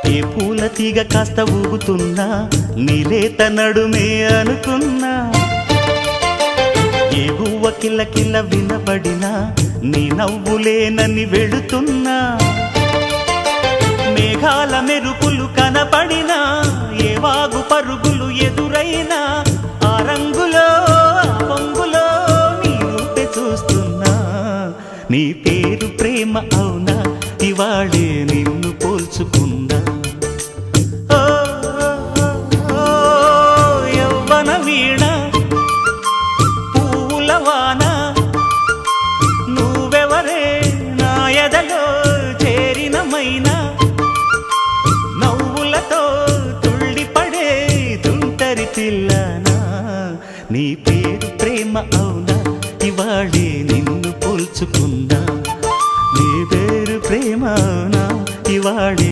ఏ పూల తీగ కాస్త ఊగుతున్నా నీలేత నడుమే అనుకున్నా ఏ గువ్వ కిల్ల కిల్ల వినబడినా నీ నవ్వులేనని వెళుతున్నా మేఘాల మెరుపులు కనపడినా ఏ వాగు పరుగులు ఎదురైనా ఆ రంగులో పొంగులో నీ రూపే చూస్తున్నా నీ పేరు ప్రేమ అవునా ఇవాళే నిన్ను పోల్చుకున్నా